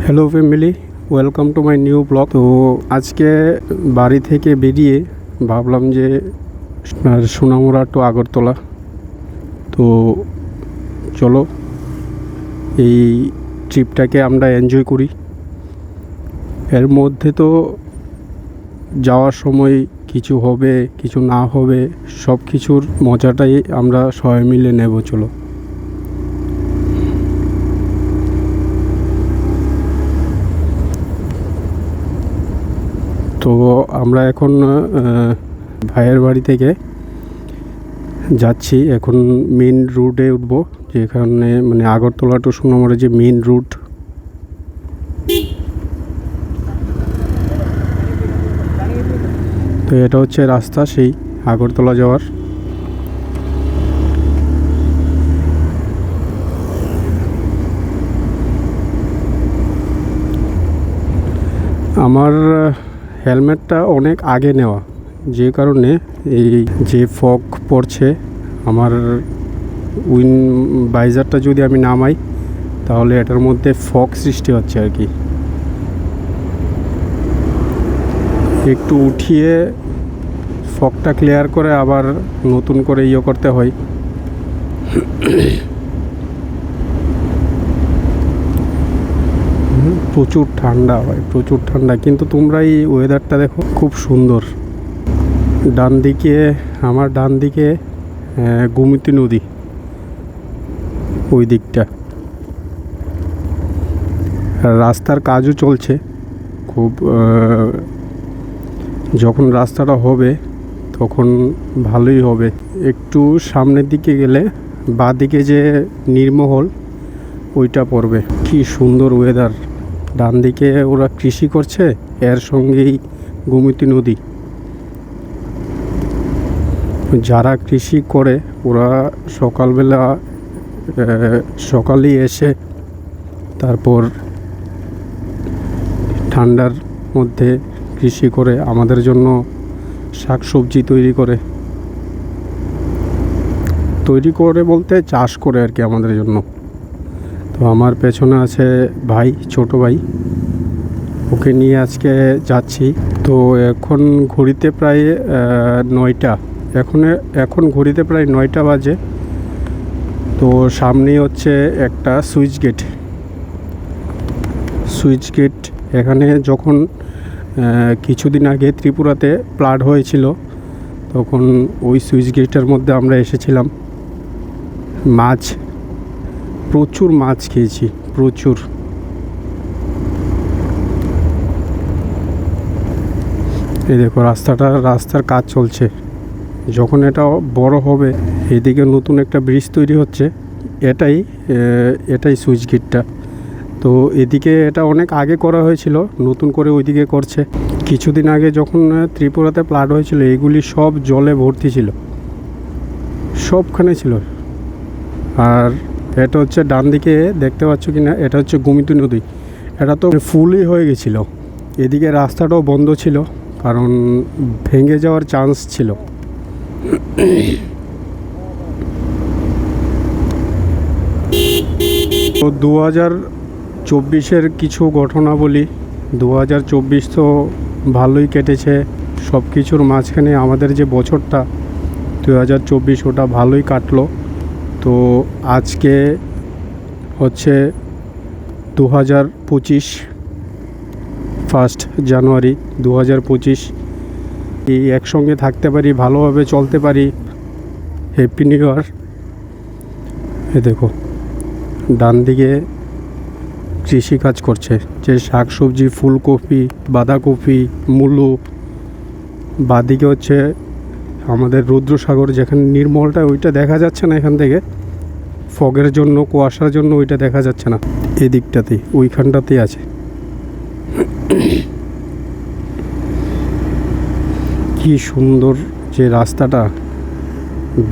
Hello family, welcome to my new blog. তো আজকে বাড়ি থেকে বেরিয়ে ভাবলাম যে সোনামুড়া টু আগরতলা। তো চলো এই ট্রিপটাকে আমরা এনজয় করি। এর মধ্যে তো যাওয়ার সময় কিছু হবে কিছু না হবে, সব কিছুর মজাটাই আমরা সবাই মিলে নেব। চলো। তো আমরা এখন ভাইয়ের বাড়ি থেকে যাচ্ছি, এখন মেন রুটে উঠবো, যেখানে মানে আগরতলা টু সোনামুড়া যে মেন রুট। তো এটা হচ্ছে রাস্তা সেই আগরতলা যাওয়ার। আমার হেলমেটটা অনেক আগে নেওয়া, যে কারণে এই যে ফগ পড়ছে, আমার উইন বাইজারটা যদি আমি নামাই তাহলে এটার মধ্যে ফগ সৃষ্টি হচ্ছে আর কি। একটু উঠিয়ে ফগটা ক্লিয়ার করে আবার নতুন করে করতে হয়। প্রচুর ঠান্ডা হয়, প্রচুর ঠান্ডা, কিন্তু তোমরা এই ওয়েদারটা দেখো, খুব সুন্দর। ডান দিকে, আমার ডান দিকে গোমতী নদী, ওই দিকটা। রাস্তার কাজও চলছে খুব। যখন রাস্তাটা হবে তখন ভালোই হবে। একটু সামনের দিকে গেলে বাঁ দিকে যে নীরমহল, ওইটা পড়বে। কি সুন্দর ওয়েদার। ডান দিকে ওরা কৃষি করছে, এর সঙ্গেই গোমতী নদী। যারা কৃষি করে ওরা সকালবেলা সকালেই এসে তারপর ঠান্ডার মধ্যে কৃষি করে আমাদের জন্য শাকসবজি তৈরি করে বলতে চাষ করে আর কি আমাদের জন্য। তো আমার পেছনে আছে ভাই, ছোট ভাই, ওকে নিয়ে আজকে যাচ্ছি। তো এখন ঘড়িতে প্রায় 9টা, এখন ঘড়িতে প্রায় 9টা বাজে। তো সামনেই হচ্ছে একটা সুইচ গেট। এখানে যখন কিছুদিন আগে ত্রিপুরাতে ফ্লাড হয়েছিল, তখন ওই সুইচ গেটের মধ্যে আমরা এসেছিলাম। প্রচুর মাছ খেয়েছি, প্রচুর। এই দেখো রাস্তার কাজ চলছে। যখন এটা বড় হবে, এদিকে নতুন একটা ব্রিজ তৈরি হচ্ছে, এটাই সুইচ গেটটা। তো এদিকে এটা অনেক আগে করা হয়েছিল, নতুন করে ওইদিকে করছে। কিছুদিন আগে যখন ত্রিপুরাতে ফ্লাড হয়েছিল, এগুলি সব জলে ভর্তি ছিল, সবখানে ছিল। আর এটা হচ্ছে ডান দিকে, দেখতে পাচ্ছ কি না, এটা হচ্ছে গোমতী নদী। এটা তো ফুলই হয়ে গেছিলো। এদিকে রাস্তাটাও বন্ধ ছিল, কারণ ভেঙে যাওয়ার চান্স ছিল। তো 2024-এর কিছু ঘটনা বলি। 2024 তো ভালোই কেটেছে সব কিছুর মাঝখানে। আমাদের যে বছরটা 2024, ওটা ভালোই কাটলো। তো আজকে হচ্ছে 2025, 1 জানুয়ারি 2025। এই একসঙ্গে থাকতে পারি, ভালোভাবে চলতে পারি। Happy new year. এ দেখো ডান দিকে কৃষিকাজ করছে, যে শাকসবজি, ফুলকপি, বাঁধাকপি, মূলো। বাদিকে হচ্ছে আমাদের রুদ্রসাগর, যেখানে নির্মলটা, ওইটা দেখা যাচ্ছে না এখান থেকে, ফগের জন্য, কুয়াশার জন্য ওইটা দেখা যাচ্ছে না। এদিকটাতেই, ওইখানটাতেই আছে। কি সুন্দর যে রাস্তাটা,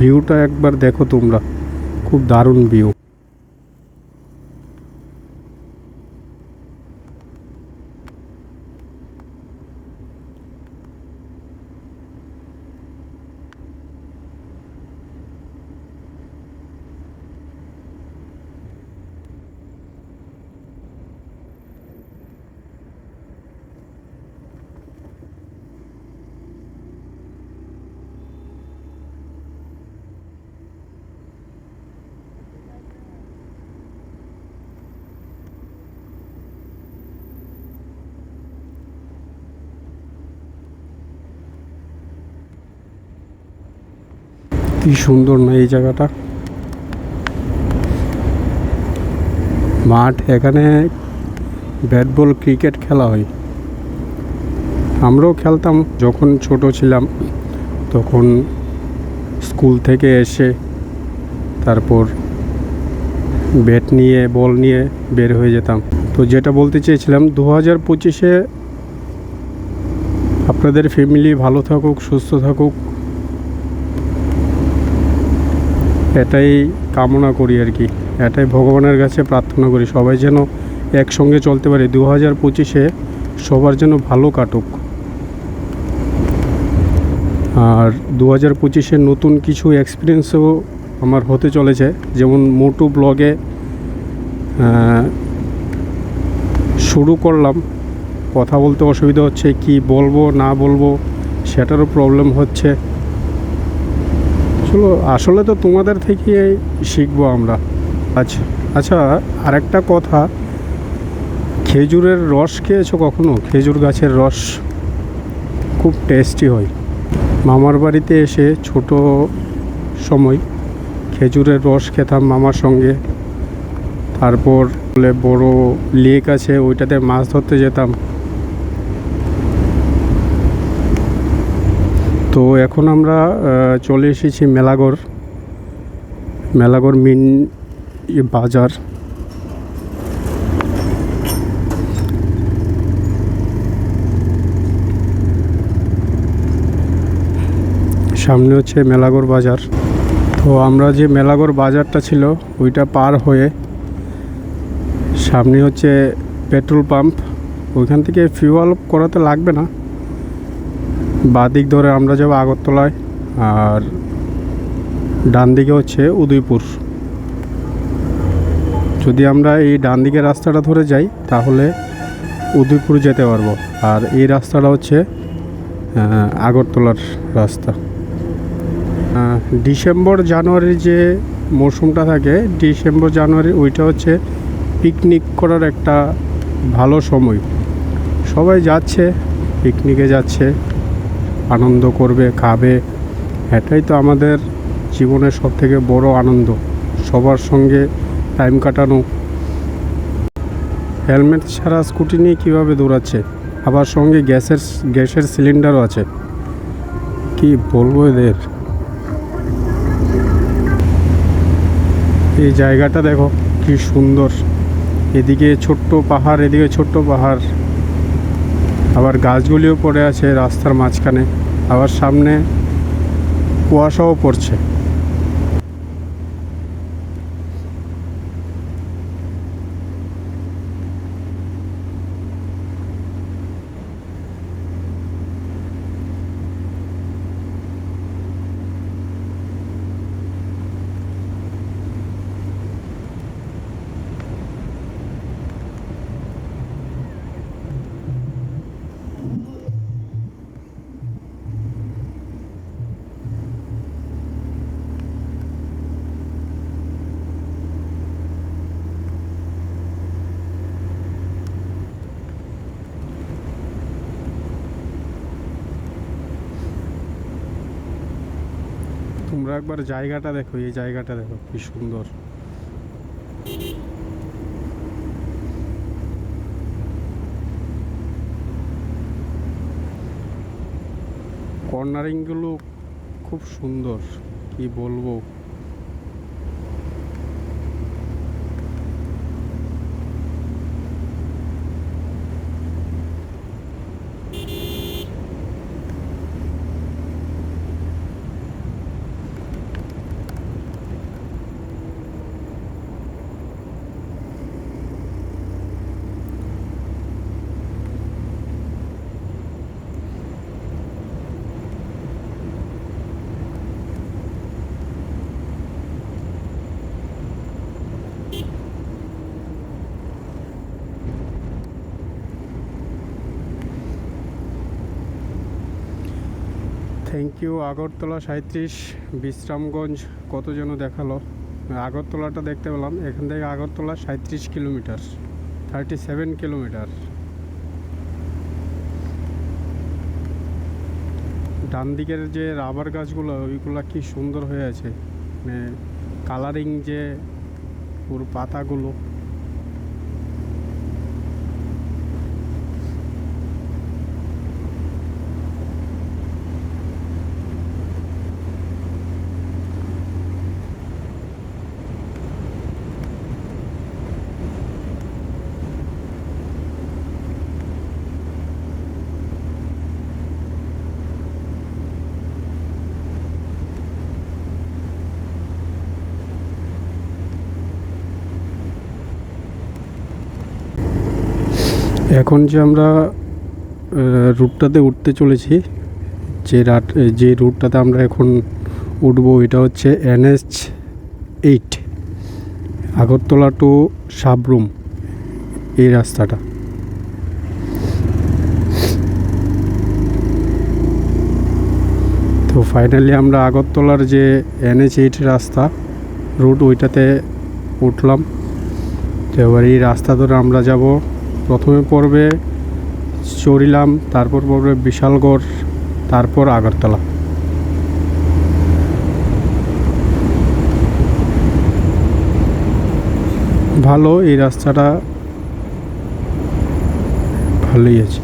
ভিউটা একবার দেখো তোমরা, খুব দারুণ ভিউ। কি সুন্দর না এই জায়গাটা, মাঠ। এখানে ব্যাট বল ক্রিকেট খেলা হয়। আমরাও খেলতাম যখন ছোট ছিলাম, তখন স্কুল থেকে এসে তারপর ব্যাট নিয়ে বল নিয়ে বের হয়ে যেতাম। তো যেটা বলতে চেয়েছিলাম, 2025-এ আপনাদের ফ্যামিলি ভালো থাকুক, সুস্থ থাকুক, এটাই কামনা করি আর কি। এটাই ভগবানের কাছে প্রার্থনা করি, সবাই যেন একসঙ্গে চলতে পারে। 2025-এ সবার যেন ভালো কাটুক। আর 2025-এ নতুন কিছু এক্সপিরিয়েন্সও আমার হতে চলেছে, যেমন মোটু ব্লগে শুরু করলাম। কথা বলতে অসুবিধা হচ্ছে, কি বলবো না বলবো সেটারও প্রবলেম হচ্ছে। চলো, আসলে তো তোমাদের থেকে শিখবো আমরা। আচ্ছা আচ্ছা, আরেকটা কথা, খেজুরের রস খেয়েছো কখনো? খেজুর গাছের রস খুব টেস্টি হয়। মামার বাড়িতে এসে ছোট সময় খেজুরের রস খেতাম মামার সঙ্গে। তারপর বড় লেক আছে, ওইটাতে মাছ ধরতে যেতাম। তো এখন আমরা চলে এসেছি মেলাগড় মেন বাজার। সামনে হচ্ছে মেলাগড় বাজার। তো আমরা যে মেলাগড় বাজারটা ছিল ওইটা পার হয়ে সামনে হচ্ছে পেট্রোল পাম্প। ওইখান থেকে ফিউল করাতে লাগবে না, বাদিক ধরে আমরা যাব আগরতলায়, আর ডান দিকে হচ্ছে উদয়পুর। যদি আমরা এই ডান দিকের রাস্তাটা ধরে যাই তাহলে উদয়পুর যেতে পারবো, আর এই রাস্তাটা হচ্ছে আগরতলার রাস্তা। ডিসেম্বর জানুয়ারির যে মরশুমটা থাকে, ডিসেম্বর জানুয়ারি, ওইটা হচ্ছে পিকনিক করার একটা ভালো সময়। সবাই যাচ্ছে, পিকনিকে যাচ্ছে, আনন্দ করবে, খাবে। এটাই তো আমাদের জীবনের সবথেকে বড় আনন্দ, সবার সঙ্গে টাইম কাটানো। হেলমেট ছাড়া স্কুটি নিয়ে কীভাবে দৌড়াচ্ছে, আবার সঙ্গে গ্যাসের সিলিন্ডারও আছে। কি বলবো এদের। এই জায়গাটা দেখো কি সুন্দর, এদিকে ছোট্ট পাহাড়, এদিকে ছোট্ট পাহাড়, আবার গাছগুলিও পড়ে আছে রাস্তার মাঝখানে, আবার সামনে কুয়াশাও পড়ছে। তোমরা একবার জায়গাটা দেখো, এই জায়গাটা দেখো কি সুন্দর। কর্নারিংগুলো খুব সুন্দর, কি বলবো। Thank you. আগরতলা 37, বিশ্রামগঞ্জ কত যেন দেখালো। আগরতলাটা দেখতে পেলাম, এখান থেকে আগরতলা 37 কিলোমিটার, 37 কিলোমিটার। ডান দিকের যে রাবার গাছগুলো ওইগুলো কি সুন্দর হয়ে আছে, মানে কালারিং যে পুরো পাতাগুলো। এখন যে আমরা রুটটাতে উঠতে চলেছি, যে রুটটাতে আমরা এখন উঠবো এটা হচ্ছে NH8 আগরতলা টু সাবরুম, এই রাস্তাটা। তো ফাইনালি আমরা আগরতলার যে NH8 রাস্তা রুট ওইটাতে উঠলাম। তো এবার এই রাস্তা ধরে আমরা যাব, প্রথমে পড়বে চরিলাম, তারপর পড়বে বিশালগড়, তারপর আগরতলা। ভালো, এই রাস্তাটা ভালোই আছে।